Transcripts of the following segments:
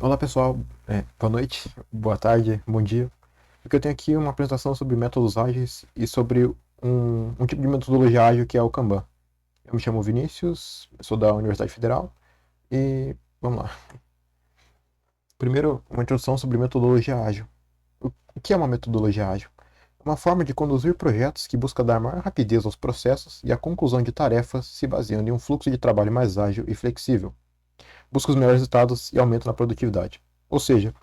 Olá pessoal, boa noite, boa tarde, bom dia. Porque eu tenho aqui uma apresentação sobre métodos ágeis e sobre um tipo de metodologia ágil que é o Kanban. Eu me chamo Vinícius, eu sou da Universidade Federal e vamos lá. Primeiro, uma introdução sobre metodologia ágil. O que é uma metodologia ágil? É uma forma de conduzir projetos que busca dar maior rapidez aos processos e a conclusão de tarefas se baseando em um fluxo de trabalho mais ágil e flexível. Busca os melhores resultados e aumento na produtividade. Ou seja,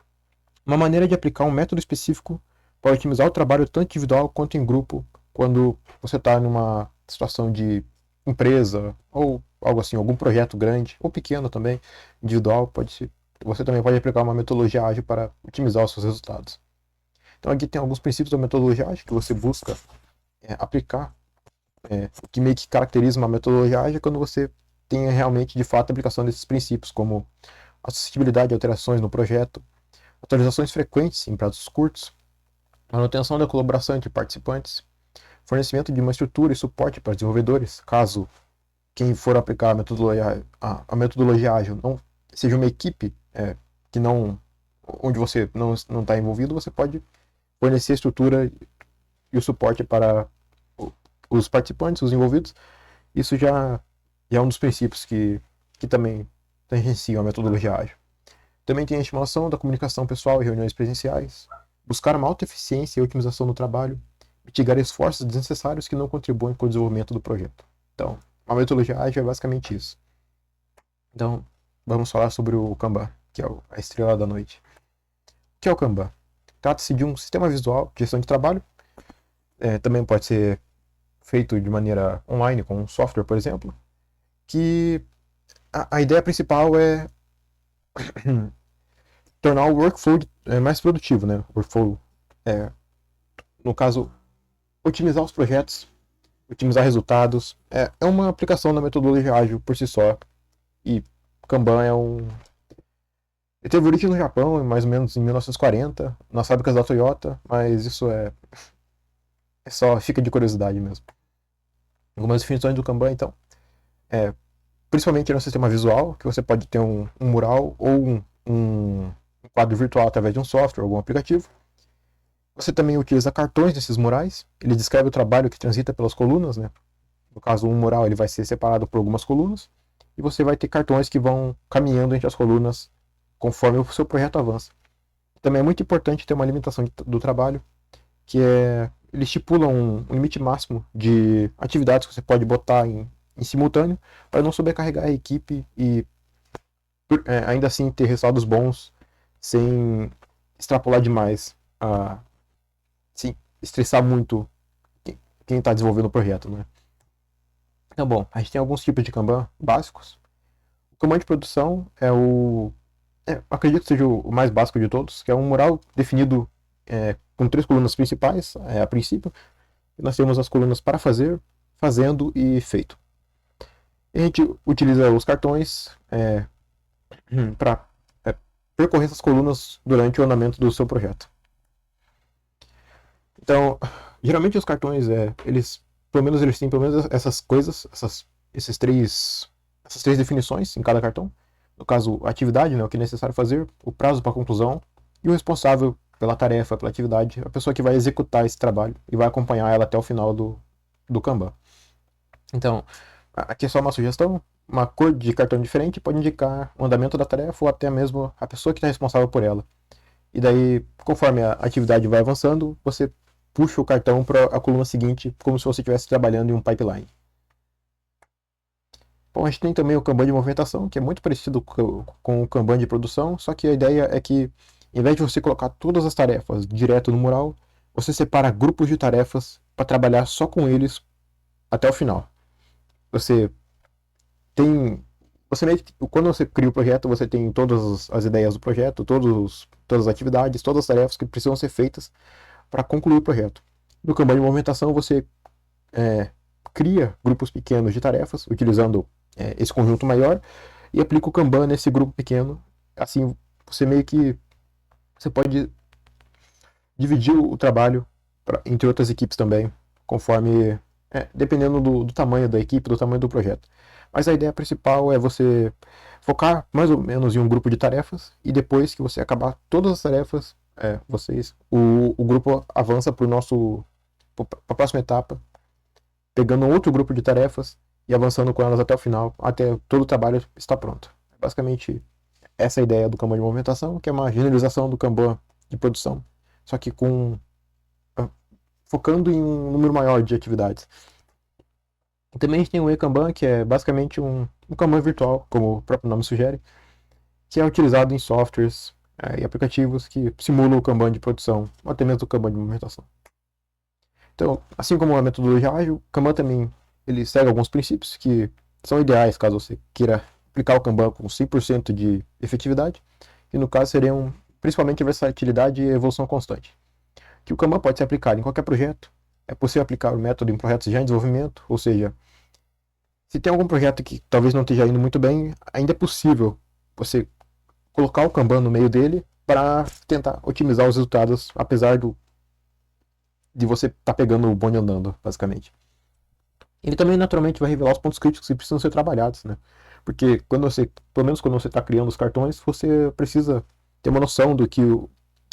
uma maneira de aplicar um método específico para otimizar o trabalho tanto individual quanto em grupo, quando você está numa situação de empresa ou algo assim, algum projeto grande ou pequeno também, individual, você também pode aplicar uma metodologia ágil para otimizar os seus resultados. Então aqui tem alguns princípios da metodologia ágil que você busca aplicar, que meio que caracteriza uma metodologia ágil quando você tem realmente de fato a aplicação desses princípios, como acessibilidade a alterações no projeto, atualizações frequentes em prazos curtos, manutenção da colaboração entre participantes, fornecimento de uma estrutura e suporte para desenvolvedores, caso quem for aplicar a metodologia ágil não seja uma equipe que não onde você não está envolvido, você pode fornecer a estrutura e o suporte para os participantes, os envolvidos. Isso já é um dos princípios que também tangenciam a metodologia ágil. Também tem a estimulação da comunicação pessoal e reuniões presenciais, buscar uma alta eficiência e otimização do trabalho, mitigar esforços desnecessários que não contribuem para o desenvolvimento do projeto. Então, a metodologia ágil é basicamente isso. Então, vamos falar sobre o Kanban, que é a estrela da noite. O que é o Kanban? Trata-se de um sistema visual de gestão de trabalho, também pode ser feito de maneira online, com um software, por exemplo, que a ideia principal é tornar o workflow mais produtivo, né? Workflow, é, no caso, otimizar os projetos, otimizar resultados. É uma aplicação da metodologia ágil por si só. E Kanban é um. Ele teve origem no Japão, mais ou menos em 1940, nas fábricas da Toyota, mas isso é só fica de curiosidade mesmo. Algumas definições do Kanban, então, é principalmente no sistema visual, que você pode ter um mural ou um quadro virtual através de um software, algum aplicativo. Você também utiliza cartões desses murais. Ele descreve o trabalho que transita pelas colunas, né? No caso, um mural ele vai ser separado por algumas colunas e você vai ter cartões que vão caminhando entre as colunas conforme o seu projeto avança. Também é muito importante ter uma limitação do trabalho, que é ele estipula um limite máximo de atividades que você pode botar em simultâneo para não sobrecarregar a equipe e ainda assim ter resultados bons sem extrapolar demais, sem estressar muito quem está desenvolvendo o projeto, né? Então, bom, a gente tem alguns tipos de Kanban básicos. O Kanban de produção acredito que seja o mais básico de todos, que é um mural definido com três colunas principais, a princípio. Nós temos as colunas para fazer, fazendo e feito. E a gente utiliza os cartões para percorrer essas colunas durante o andamento do seu projeto. Então, geralmente os cartões, pelo menos eles têm pelo menos essas coisas, essas três definições em cada cartão. No caso, a atividade, né, o que é necessário fazer, o prazo para a conclusão e o responsável pela tarefa, pela atividade, a pessoa que vai executar esse trabalho e vai acompanhar ela até o final do Kanban. Então, aqui é só uma sugestão. Uma cor de cartão diferente pode indicar o andamento da tarefa ou até mesmo a pessoa que está responsável por ela. E daí, conforme a atividade vai avançando, você puxa o cartão para a coluna seguinte, como se você estivesse trabalhando em um pipeline. Bom, a gente tem também o Kanban de movimentação, que é muito parecido com o Kanban de produção, só que a ideia é que, em vez de você colocar todas as tarefas direto no mural, você separa grupos de tarefas para trabalhar só com eles até o final. Você tem. Quando você cria o projeto, você tem todas as ideias do projeto, todas as atividades, todas as tarefas que precisam ser feitas para concluir o projeto. No Kanban de movimentação, você cria grupos pequenos de tarefas, utilizando esse conjunto maior, e aplica o Kanban nesse grupo pequeno. Assim, você pode dividir o trabalho entre outras equipes também, conforme dependendo do tamanho da equipe, do tamanho do projeto. Mas a ideia principal é você focar mais ou menos em um grupo de tarefas e depois que você acabar todas as tarefas, o grupo avança para a próxima etapa, pegando outro grupo de tarefas e avançando com elas até o final, até todo o trabalho estar pronto. Basicamente, essa é a ideia do Kanban de movimentação, que é uma generalização do Kanban de produção, só que focando em um número maior de atividades. E também a gente tem o e-Kanban, que é basicamente um Kanban virtual, como o próprio nome sugere, que é utilizado em softwares e aplicativos que simulam o Kanban de produção, ou até mesmo o Kanban de movimentação. Então, assim como a metodologia ágil, o Kanban também ele segue alguns princípios que são ideais caso você queira aplicar o Kanban com 100% de efetividade, que no caso seriam principalmente versatilidade e evolução constante. Que o Kanban pode ser aplicado em qualquer projeto, é possível aplicar o método em projetos já em desenvolvimento, ou seja, se tem algum projeto que talvez não esteja indo muito bem, ainda é possível você colocar o Kanban no meio dele para tentar otimizar os resultados, apesar de você estar pegando o bonde andando, basicamente. Ele também naturalmente vai revelar os pontos críticos que precisam ser trabalhados, né? Porque pelo menos quando você está criando os cartões, você precisa ter uma noção do que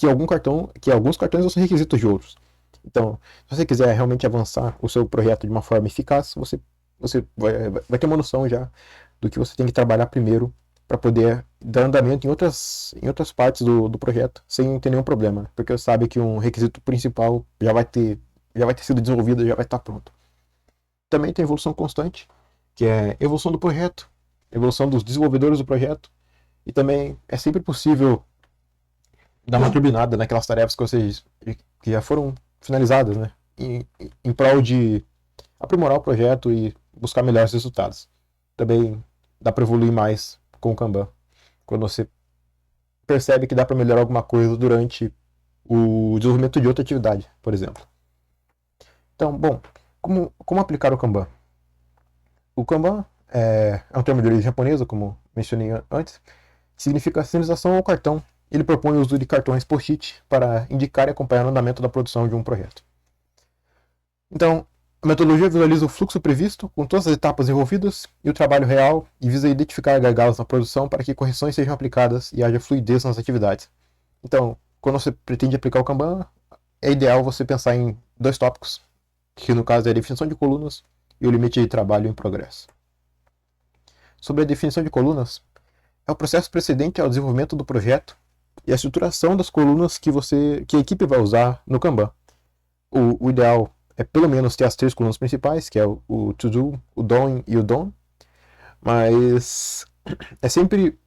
alguns cartões são requisitos de outros. Então, se você quiser realmente avançar o seu projeto de uma forma eficaz, você vai ter uma noção já do que você tem que trabalhar primeiro para poder dar andamento em outras partes do projeto sem ter nenhum problema, né? Porque você sabe que um requisito principal já vai ter sido desenvolvido, já vai estar pronto. Também tem evolução constante, que é evolução do projeto, evolução dos desenvolvedores do projeto, e também é sempre possível dar uma turbinada naquelas tarefas que já foram finalizadas, né? Em prol de aprimorar o projeto e buscar melhores resultados. Também dá para evoluir mais com o Kanban, quando você percebe que dá para melhorar alguma coisa durante o desenvolvimento de outra atividade, por exemplo. Então, bom, como aplicar o Kanban? O Kanban é um termo de origem japonesa, como mencionei antes, que significa sinalização ao cartão. Ele propõe o uso de cartões post-it para indicar e acompanhar o andamento da produção de um projeto. Então, a metodologia visualiza o fluxo previsto, com todas as etapas envolvidas, e o trabalho real, e visa identificar gargalos na produção para que correções sejam aplicadas e haja fluidez nas atividades. Então, quando você pretende aplicar o Kanban, é ideal você pensar em dois tópicos, que no caso é a definição de colunas e o limite de trabalho em progresso. Sobre a definição de colunas, é o processo precedente ao desenvolvimento do projeto e a estruturação das colunas que a equipe vai usar no Kanban. O ideal é pelo menos ter as três colunas principais, que é o to-do, o doing e o done, mas é sempre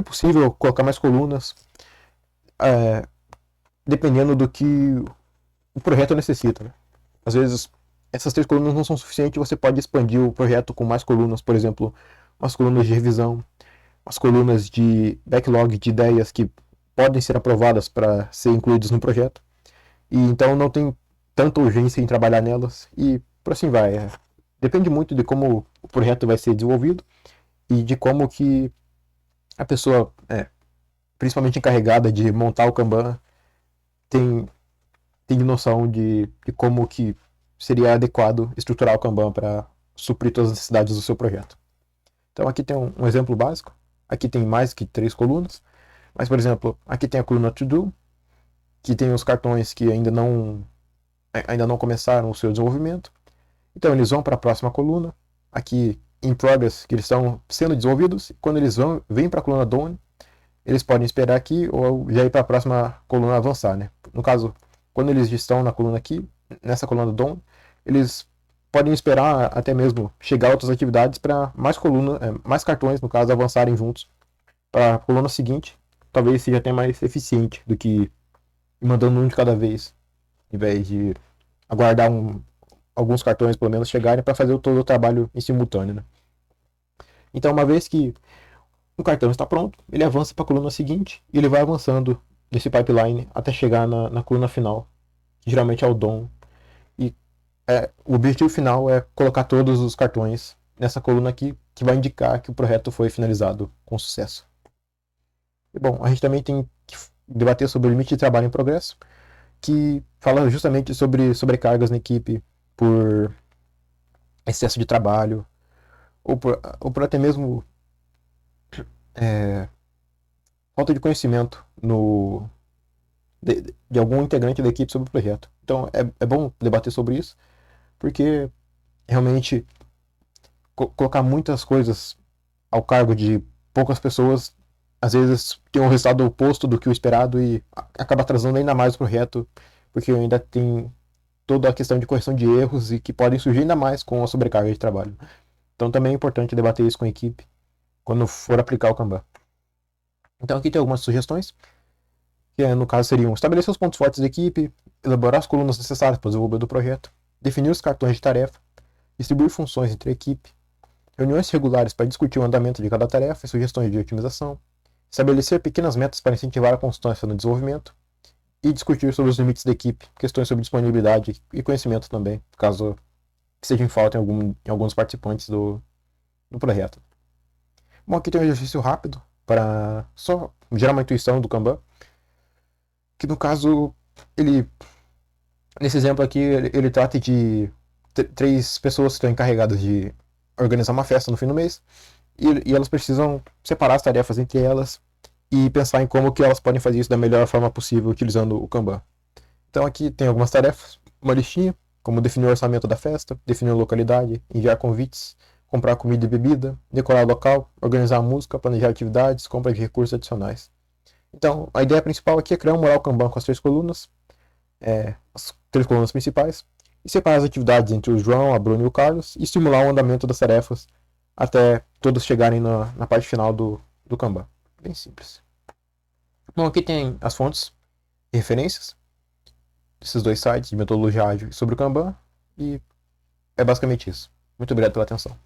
possível colocar mais colunas, dependendo do que o projeto necessita, né? Às vezes, essas três colunas não são suficientes, você pode expandir o projeto com mais colunas, por exemplo, umas colunas de revisão, umas colunas de backlog de ideias que podem ser aprovadas para ser incluídas no projeto. E então não tem tanta urgência em trabalhar nelas e por assim vai. Depende muito de como o projeto vai ser desenvolvido e de como que a pessoa, principalmente encarregada de montar o Kanban, tem noção de como que seria adequado estruturar o Kanban para suprir todas as necessidades do seu projeto. Então aqui tem um exemplo básico. Aqui tem mais que três colunas. Mas, por exemplo, aqui tem a coluna To Do, que tem os cartões que ainda não começaram o seu desenvolvimento. Então eles vão para a próxima coluna. Aqui In Progress, que eles estão sendo desenvolvidos. Quando eles vêm para a coluna Done, eles podem esperar aqui ou já ir para a próxima coluna avançar, né? No caso, quando eles estão na coluna aqui, nessa coluna Done, eles podem esperar até mesmo chegar a outras atividades para mais cartões, no caso, avançarem juntos para a coluna seguinte. Talvez seja até mais eficiente do que ir mandando um de cada vez, em vez de aguardar alguns cartões pelo menos chegarem para fazer todo o trabalho em simultâneo, né? Então, uma vez que o cartão está pronto, ele avança para a coluna seguinte e ele vai avançando nesse pipeline até chegar na coluna final, que geralmente é o DOM. E o objetivo final é colocar todos os cartões nessa coluna aqui, que vai indicar que o projeto foi finalizado com sucesso. E, bom, a gente também tem que debater sobre o limite de trabalho em progresso, que fala justamente sobre sobrecargas na equipe por excesso de trabalho, ou por até mesmo é, falta de conhecimento de algum integrante da equipe sobre o projeto. Então é bom debater sobre isso, porque realmente colocar muitas coisas ao cargo de poucas pessoas, às vezes tem um resultado oposto do que o esperado e acaba atrasando ainda mais o projeto, porque ainda tem toda a questão de correção de erros e que podem surgir ainda mais com a sobrecarga de trabalho. Então também é importante debater isso com a equipe quando for aplicar o Kanban. Então aqui tem algumas sugestões, que no caso seriam estabelecer os pontos fortes da equipe, elaborar as colunas necessárias para o desenvolvimento do projeto, definir os cartões de tarefa, distribuir funções entre a equipe, reuniões regulares para discutir o andamento de cada tarefa e sugestões de otimização, estabelecer pequenas metas para incentivar a constância no desenvolvimento e discutir sobre os limites da equipe, questões sobre disponibilidade e conhecimento também, caso seja em falta em alguns participantes do projeto. Bom, aqui tem um exercício rápido para só gerar uma intuição do Kanban, que no caso, nesse exemplo aqui, ele trata de três pessoas que estão encarregadas de organizar uma festa no fim do mês, e elas precisam separar as tarefas entre elas e pensar em como que elas podem fazer isso da melhor forma possível utilizando o Kanban. Então aqui tem algumas tarefas, uma listinha, como definir o orçamento da festa, definir a localidade, enviar convites, comprar comida e bebida, decorar o local, organizar a música, planejar atividades, compra de recursos adicionais. Então, a ideia principal aqui é criar um mural Kanban com as três colunas, as três colunas principais, e separar as atividades entre o João, a Bruna e o Carlos, e estimular o andamento das tarefas até todos chegarem na parte final do Kanban. Bem simples. Bom, aqui tem as fontes e referências desses dois sites de metodologia ágil sobre o Kanban, e é basicamente isso. Muito obrigado pela atenção.